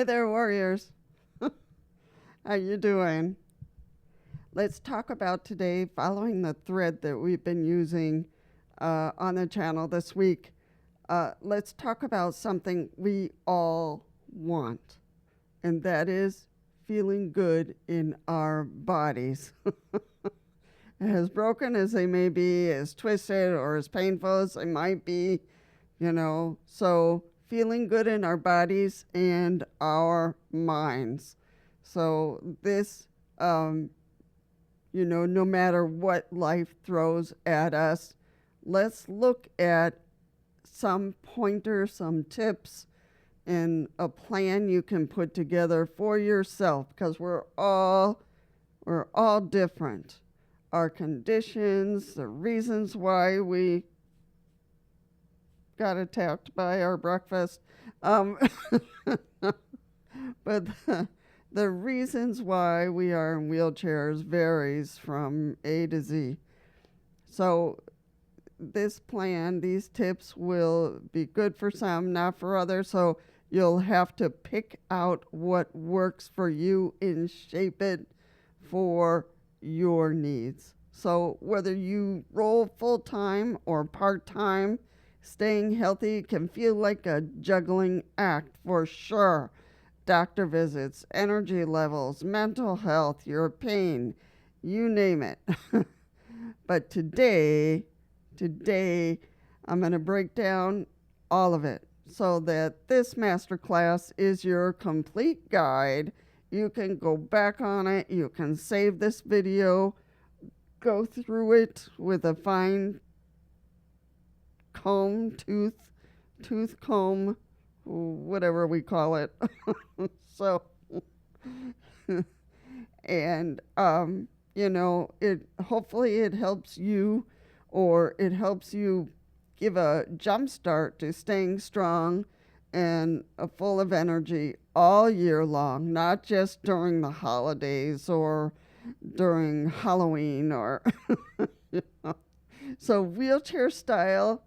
Hey there, warriors. How you doing? Let's talk about today, following the thread that we've been using on the channel this week. Let's talk about something we all want, and that is feeling good in our bodies. As broken as they may be, as twisted or as painful as they might be, so feeling good in our bodies and our minds. So this, no matter what life throws at us, let's look at some pointers, some tips, and a plan you can put together for yourself, because we're all different. Our conditions, the reasons why we got attacked by our breakfast, but the reasons why we are in wheelchairs varies from A to Z. So this plan, these tips will be good for some, not for others. So you'll have to pick out what works for you and shape it for your needs. So whether you roll full-time or part-time, staying healthy can feel like a juggling act for sure. Doctor visits, energy levels, mental health, your pain, you name it. But today, I'm going to break down all of it so that this masterclass is your complete guide. You can go back on it. You can save this video, go through it with a fine comb, tooth comb, whatever we call it. So, and, it hopefully it helps you, or it helps you give a jump start to staying strong and full of energy all year long, not just during the holidays or during Halloween or, So wheelchair style,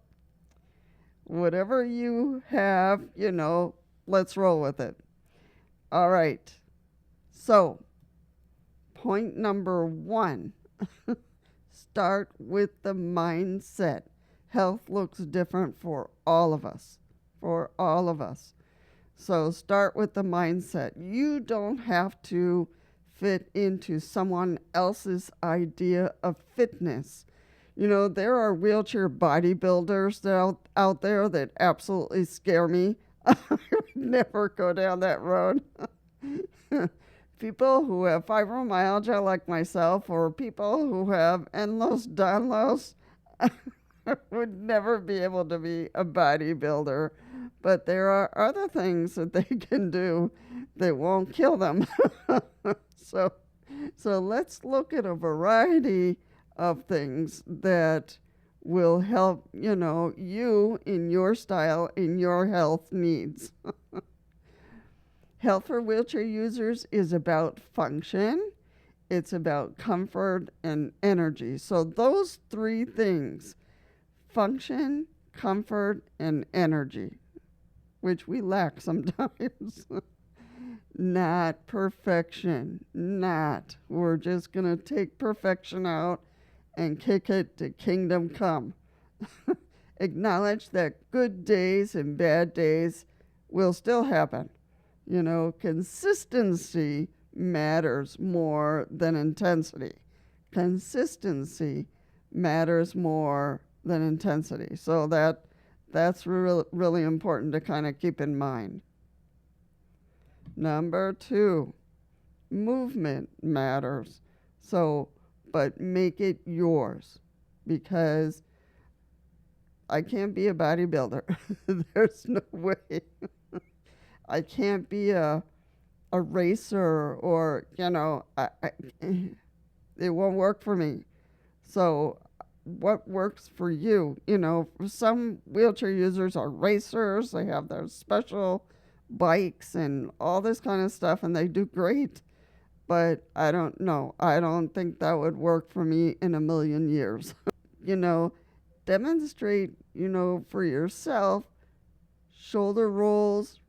whatever you have, let's roll with it. All right. So, point number 1, start with the mindset. Health looks different for all of us. So start with the mindset. You don't have to fit into someone else's idea of fitness. There are wheelchair bodybuilders out there that absolutely scare me. I would never go down that road. People who have fibromyalgia like myself, or people who have endless downloads, would never be able to be a bodybuilder. But there are other things that they can do that won't kill them. So let's look at a variety of things that will help, you in your style, in your health needs. Health for wheelchair users is about function, it's about comfort and energy. So those 3 things, function, comfort, and energy, which we lack sometimes. Not perfection, not. We're just going to take perfection out and kick it to kingdom come. Acknowledge that good days and bad days will still happen. Consistency matters more than intensity. Consistency matters more than intensity. So that's really important to kind of keep in mind. Number 2, movement matters. So, but make it yours, because I can't be a bodybuilder. There's no way. I can't be a racer, or, it won't work for me. So what works for you? Some wheelchair users are racers. They have their special bikes and all this kind of stuff, and they do great. But I don't know. I don't think that would work for me in a million years. Demonstrate, for yourself, shoulder rolls,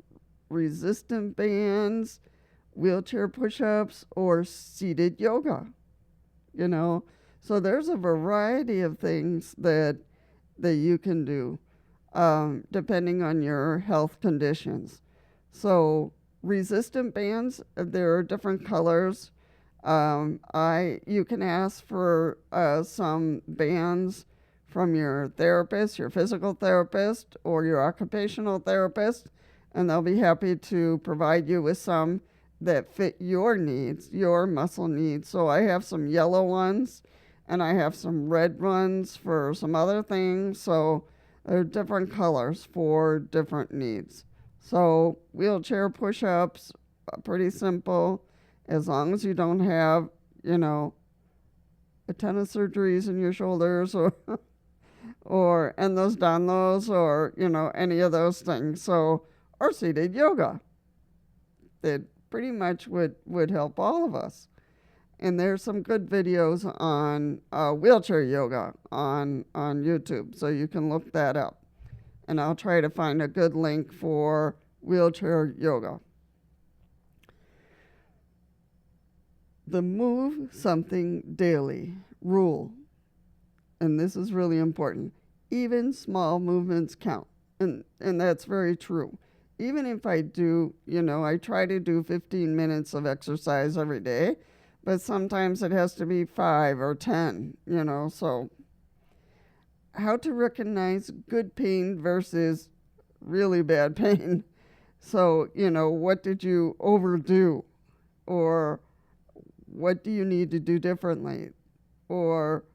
resistant bands, wheelchair push-ups, or seated yoga, you know. So there's a variety of things that you can do depending on your health conditions. So resistant bands, there are different colors. You can ask for some bands from your therapist, your physical therapist, or your occupational therapist, and they'll be happy to provide you with some that fit your needs, your muscle needs. So I have some yellow ones, and I have some red ones for some other things. So there are different colors for different needs. So wheelchair push-ups, pretty simple, as long as you don't have, a ton of surgeries in your shoulders or and those down those or, any of those things. So, or seated yoga. That pretty much would help all of us. And there's some good videos on wheelchair yoga on YouTube, so you can look that up. And I'll try to find a good link for wheelchair yoga. The move something daily rule, and this is really important. Even small movements count, and that's very true. Even if I do, I try to do 15 minutes of exercise every day, but sometimes it has to be 5 or 10, so how to recognize good pain versus really bad pain. So, what did you overdo? Or what do you need to do differently? Or,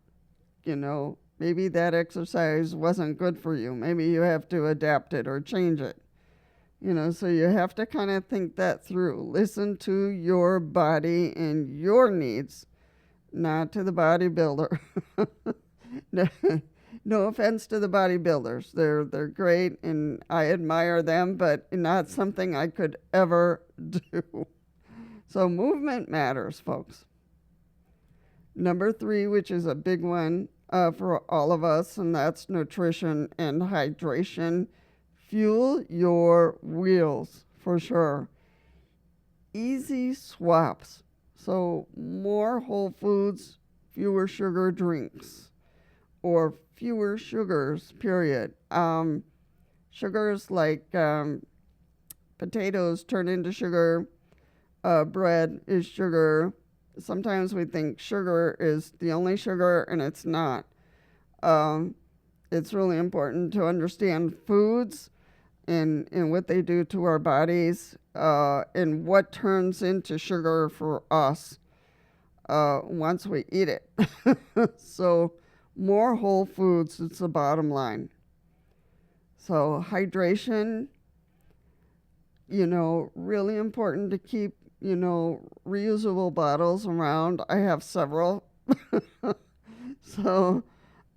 maybe that exercise wasn't good for you. Maybe you have to adapt it or change it. So you have to kind of think that through. Listen to your body and your needs, not to the bodybuilder. No offense to the bodybuilders. They're great and I admire them, but not something I could ever do. So movement matters, folks. Number 3, which is a big one for all of us, and that's nutrition and hydration. Fuel your wheels, for sure. Easy swaps. So more whole foods, fewer sugar drinks, or fewer sugars, period. Sugars like potatoes turn into sugar. Bread is sugar. Sometimes we think sugar is the only sugar, and it's not. It's really important to understand foods and what they do to our bodies and what turns into sugar for us once we eat it. So more whole foods is the bottom line. So hydration, really important to keep, reusable bottles around. I have several. So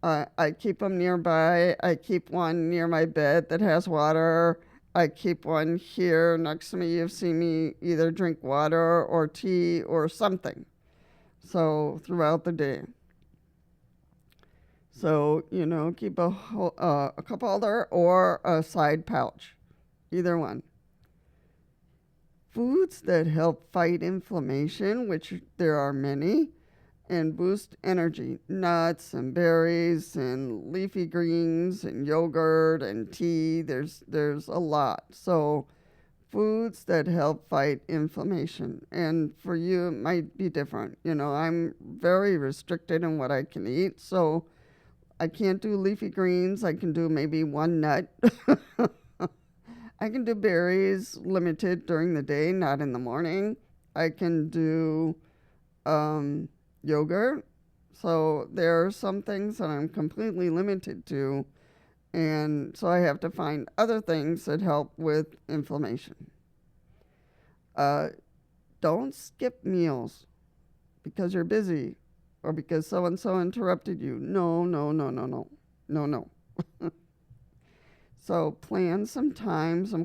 I keep them nearby. I keep one near my bed that has water. I keep one here next to me. You've seen me either drink water or tea or something. So throughout the day. So, keep a cup holder or a side pouch. Either one. Foods that help fight inflammation, which there are many, and boost energy. Nuts and berries and leafy greens and yogurt and tea. There's a lot. So foods that help fight inflammation. And for you, it might be different. I'm very restricted in what I can eat. So I can't do leafy greens. I can do maybe one nut. I can do berries limited during the day, not in the morning. I can do yogurt. So there are some things that I'm completely limited to. And so I have to find other things that help with inflammation. Don't skip meals because you're busy or because so-and-so interrupted you. No. So plan some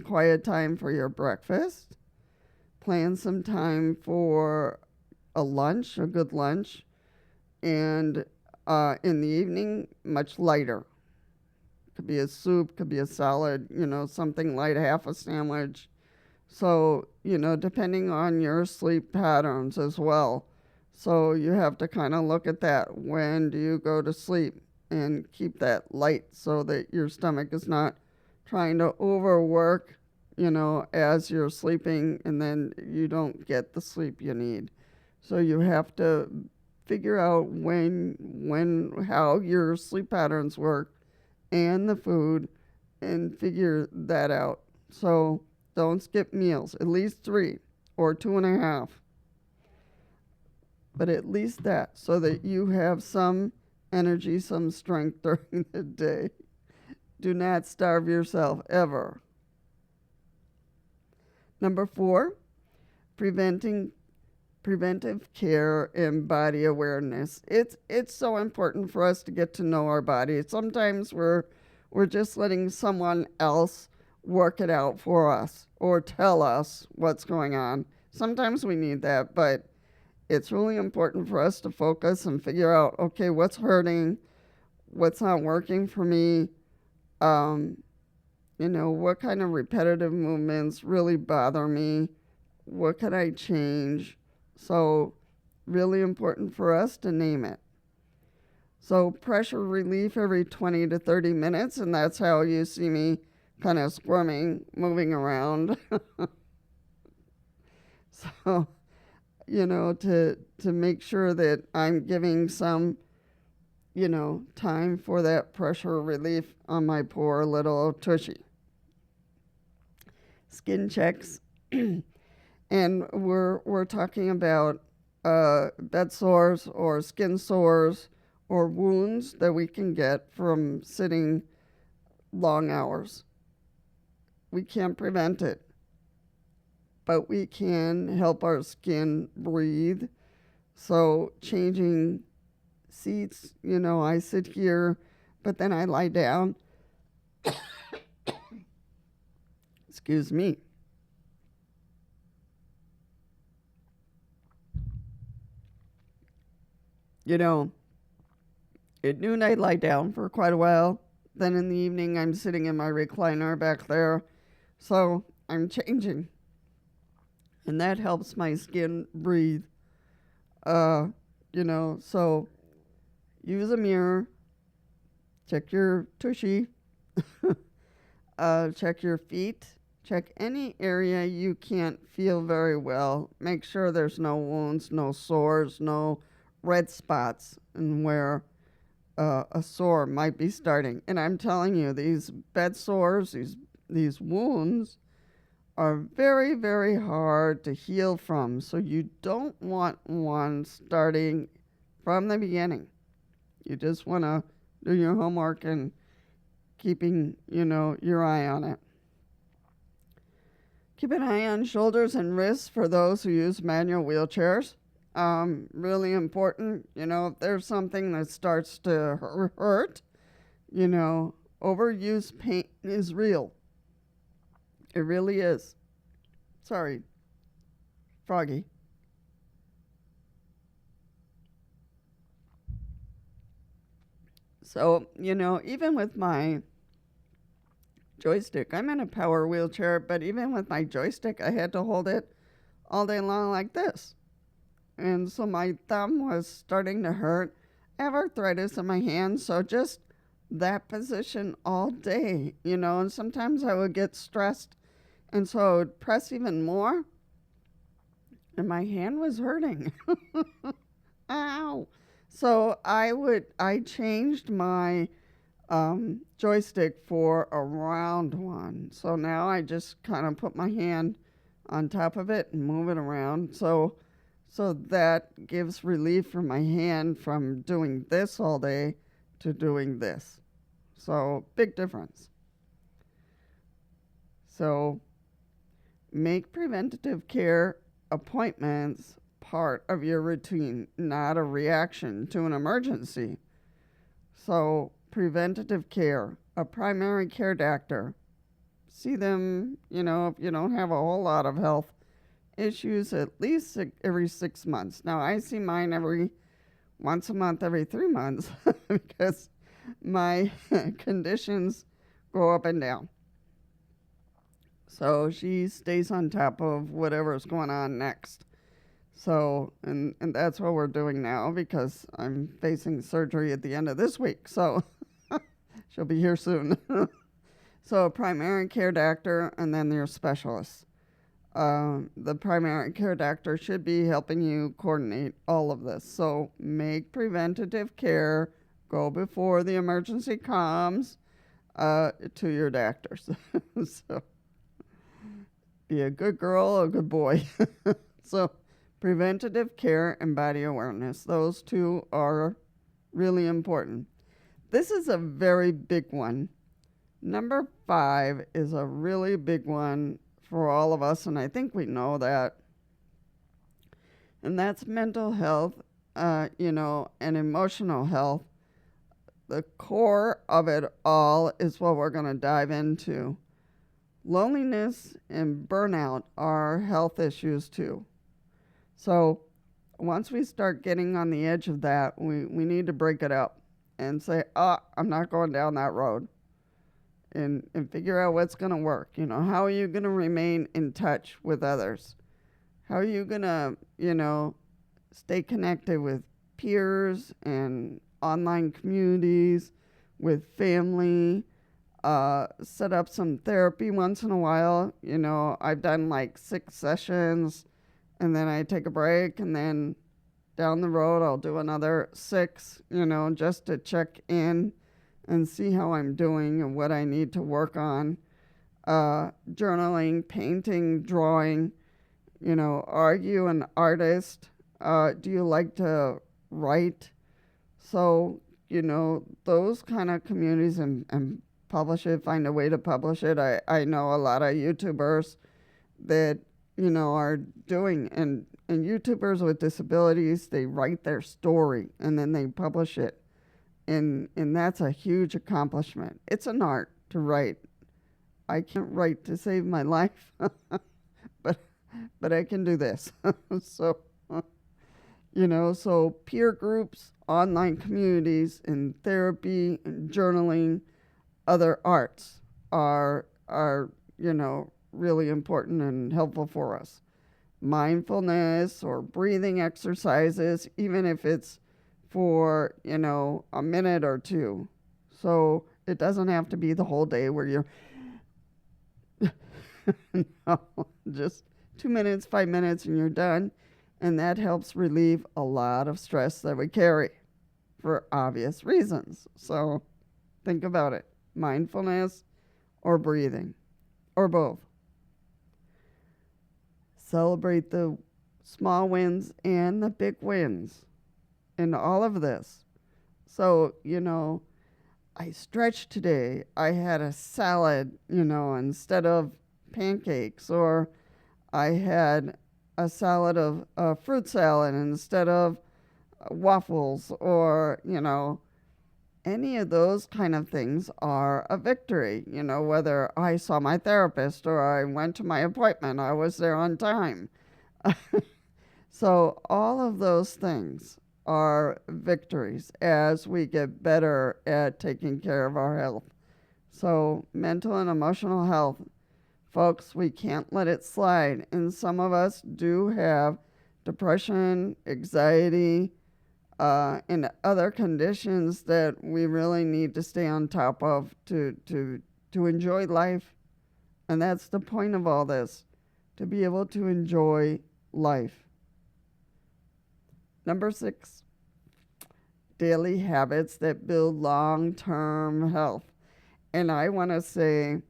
quiet time for your breakfast. Plan some time for a good lunch. And in the evening, much lighter. Could be a soup, could be a salad, something light, half a sandwich, So, depending on your sleep patterns as well. So you have to kind of look at that. When do you go to sleep? And keep that light so that your stomach is not trying to overwork, as you're sleeping, and then you don't get the sleep you need. So you have to figure out how your sleep patterns work and the food and figure that out. So don't skip meals, at least 3 or 2.5, but at least that, so that you have some energy, some strength during the day. Do not starve yourself ever. Number 4, preventive care and body awareness. It's so important for us to get to know our body. Sometimes we're just letting someone else work it out for us or tell us what's going on. Sometimes we need that, but it's really important for us to focus and figure out, okay, what's hurting, what's not working for me, what kind of repetitive movements really bother me, what can I change? So really important for us to name it. So pressure relief every 20 to 30 minutes, and that's how you see me kind of squirming, moving around. So, to make sure that I'm giving some, time for that pressure relief on my poor little tushy. Skin checks. And we're talking about bed sores or skin sores or wounds that we can get from sitting long hours. We can't prevent it, but we can help our skin breathe. So changing seats, I sit here, but then I lie down. Excuse me. At noon I lie down for quite a while. Then in the evening I'm sitting in my recliner back there. So I'm changing. And that helps my skin breathe. So use a mirror, check your tushy, check your feet, check any area you can't feel very well. Make sure there's no wounds, no sores, no red spots, and where a sore might be starting. And I'm telling you, these bed sores, these wounds are very, very hard to heal from. So you don't want one starting from the beginning. You just want to do your homework and keeping, your eye on it. Keep an eye on shoulders and wrists for those who use manual wheelchairs. Really important. If there's something that starts to hurt, overuse pain is real. It really is. Sorry, Froggy. So, even with my joystick, I'm in a power wheelchair, but even with my joystick, I had to hold it all day long like this. And so my thumb was starting to hurt. I have arthritis in my hand, so just that position all day, and sometimes I would get stressed, and so I would press even more, and my hand was hurting. Ow. So I changed my joystick for a round one. So now I just kind of put my hand on top of it and move it around. So that gives relief from my hand from doing this all day to doing this. So big difference. So make preventative care appointments part of your routine, not a reaction to an emergency. So preventative care, a primary care doctor. See them, if you don't have a whole lot of health issues, at least every 6 months. Now, I see mine once a month, every 3 months, because my conditions go up and down. So she stays on top of whatever's going on next. So, and that's what we're doing now because I'm facing surgery at the end of this week. So she'll be here soon. So a primary care doctor and then your specialists. The primary care doctor should be helping you coordinate all of this. So make preventative care go before the emergency comes to your doctors. So be a good girl, a good boy. So preventative care and body awareness, those two are really important. This is a very big one. Number 5 is a really big one for all of us, and I think we know that. And that's mental health, and emotional health. The core of it all is what we're going to dive into. Loneliness and burnout are health issues too. So once we start getting on the edge of that, we need to break it up and say, I'm not going down that road. And figure out what's going to work. How are you going to remain in touch with others? How are you going to, stay connected with peers and online communities, with family, set up some therapy once in a while. I've done like 6 sessions, and then I take a break, and then down the road I'll do another 6, just to check in and see how I'm doing and what I need to work on. Journaling, painting, drawing, are you an artist? Do you like to write? So, those kind of communities and publish it, find a way to publish it. I know a lot of YouTubers that, are doing, and YouTubers with disabilities, they write their story and then they publish it. And that's a huge accomplishment. It's an art to write. I can't write to save my life, but I can do this. So, so peer groups, online communities, and therapy, and journaling, other arts are really important and helpful for us. Mindfulness or breathing exercises, even if it's for, a minute or 2. So it doesn't have to be the whole day where you're, no, just 2 minutes, 5 minutes, and you're done. And that helps relieve a lot of stress that we carry for obvious reasons. So think about it. Mindfulness or breathing, or both. Celebrate the small wins and the big wins in all of this. So, I stretched today. I had a salad, instead of pancakes, or I had a salad of fruit salad instead of waffles, or, any of those kind of things are a victory. Whether I saw my therapist or I went to my appointment, I was there on time. So all of those things are victories as we get better at taking care of our health. So mental and emotional health, folks, we can't let it slide. And some of us do have depression, anxiety, and other conditions that we really need to stay on top of to enjoy life. And that's the point of all this, to be able to enjoy life. Number 6, daily habits that build long-term health. And I want to say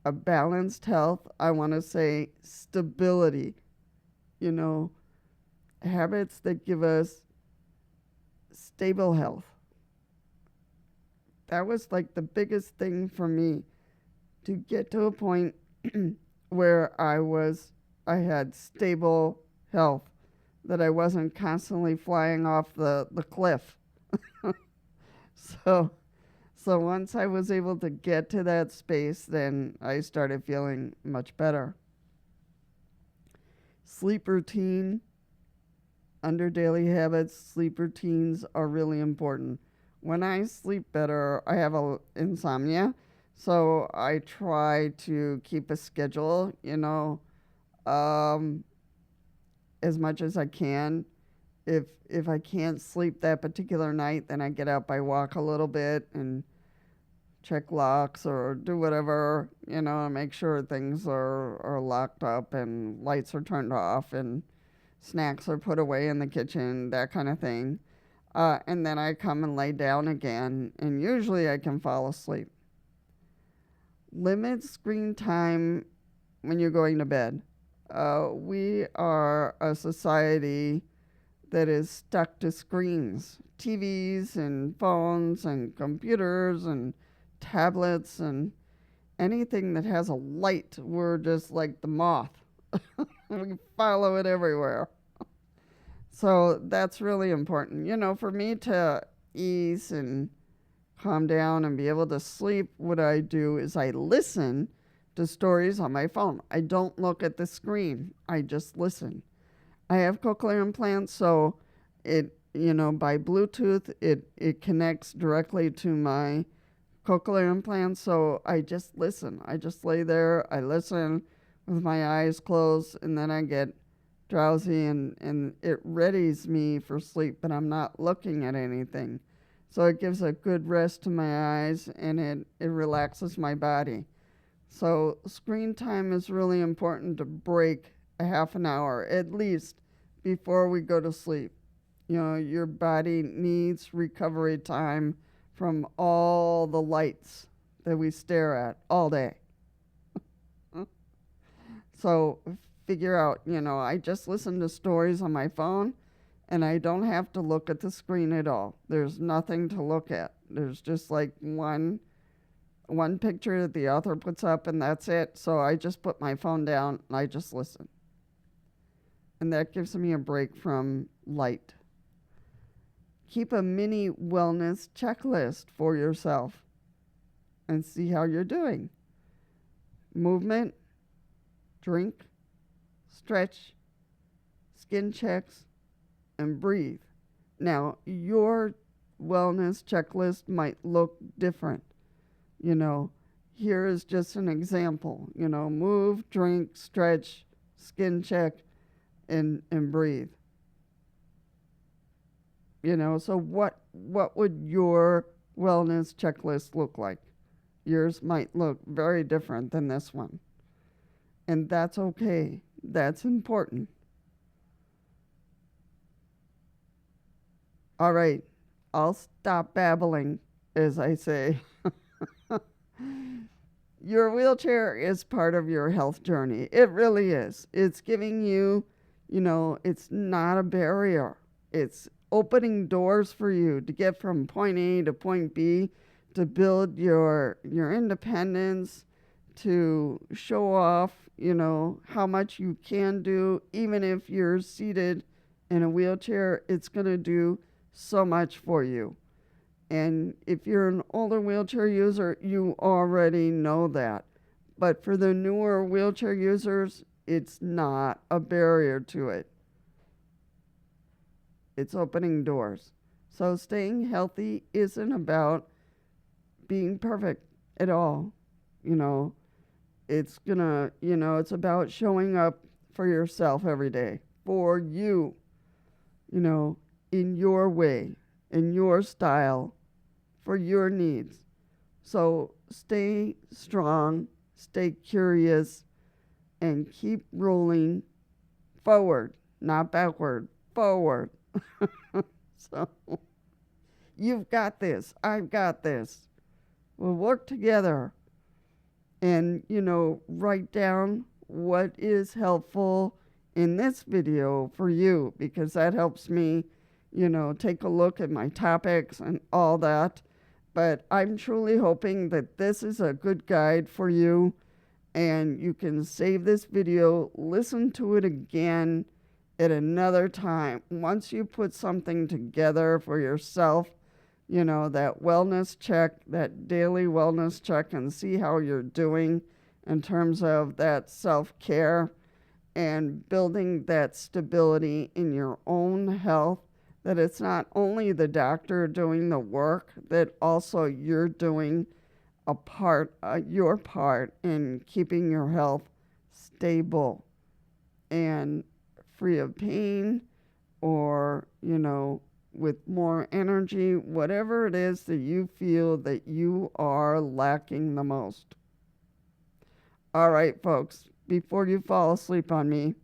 a balanced health. I want to say stability. Habits that give us stable health. That was like the biggest thing for me, to get to a point where I had stable health, that I wasn't constantly flying off the cliff. So once I was able to get to that space, then I started feeling much better. Sleep routine. Under daily habits, sleep routines are really important. When I sleep better, I have insomnia, So I try to keep a schedule, um, as much as I can. If I can't sleep that particular night, then I get up, I walk a little bit and check locks or do whatever, and make sure things are locked up and lights are turned off and snacks are put away in the kitchen, that kind of thing. And then I come and lay down again, and usually I can fall asleep. Limit screen time when you're going to bed. We are a society that is stuck to screens, TVs and phones and computers and tablets and anything that has a light. We're just like the moth. We follow it everywhere. So that's really important. For me to ease and calm down and be able to sleep, what I do is I listen to stories on my phone. I don't look at the screen. I just listen. I have cochlear implants, so by Bluetooth, it connects directly to my cochlear implants, so I just listen. I just lay there, I listen with my eyes closed, and then I get drowsy and it readies me for sleep, but I'm not looking at anything. So it gives a good rest to my eyes and it relaxes my body. So screen time is really important to break a half an hour at least before we go to sleep. Your body needs recovery time from all the lights that we stare at all day. So figure out, I just listen to stories on my phone and I don't have to look at the screen at all. There's nothing to look at. There's just like one picture that the author puts up and that's it. So I just put my phone down and I just listen. And that gives me a break from light. Keep a mini wellness checklist for yourself and see how you're doing. Movement, drink, stretch, skin checks, and breathe. Now, your wellness checklist might look different. Here is just an example. Move, drink, stretch, skin check, and breathe. So what would your wellness checklist look like? Yours might look very different than this one. And that's okay. That's important. All right. I'll stop babbling, as I say. Your wheelchair is part of your health journey. It really is. It's giving you, it's not a barrier. It's opening doors for you to get from point A to point B, to build your independence, to show off, how much you can do. Even if you're seated in a wheelchair, it's going to do so much for you. And if you're an older wheelchair user, you already know that. But for the newer wheelchair users, it's not a barrier to it. It's opening doors. So staying healthy isn't about being perfect at all. It's it's about showing up for yourself every day, for you, in your way, in your style, for your needs. So stay strong, stay curious, and keep rolling forward, not backward, forward. So you've got this. I've got this. We'll work together and, write down what is helpful in this video for you, because that helps me, take a look at my topics and all that. But I'm truly hoping that this is a good guide for you and you can save this video, listen to it again at another time. Once you put something together for yourself, that wellness check, that daily wellness check, and see how you're doing in terms of that self-care and building that stability in your own health, that it's not only the doctor doing the work, that also you're doing your part in keeping your health stable and free of pain, or, with more energy, whatever it is that you feel that you are lacking the most. All right, folks, before you fall asleep on me,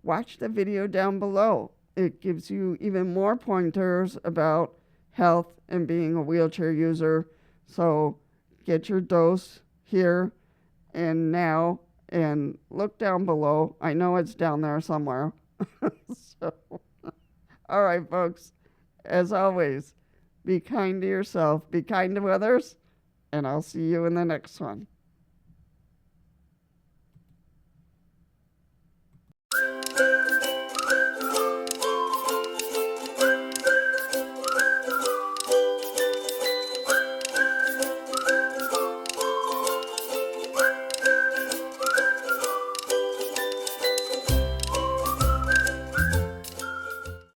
watch the video down below. It gives you even more pointers about health and being a wheelchair user. So get your dose here and now, and look down below. I know it's down there somewhere. So, all right, folks, as always, be kind to yourself, be kind to others, and I'll see you in the next one.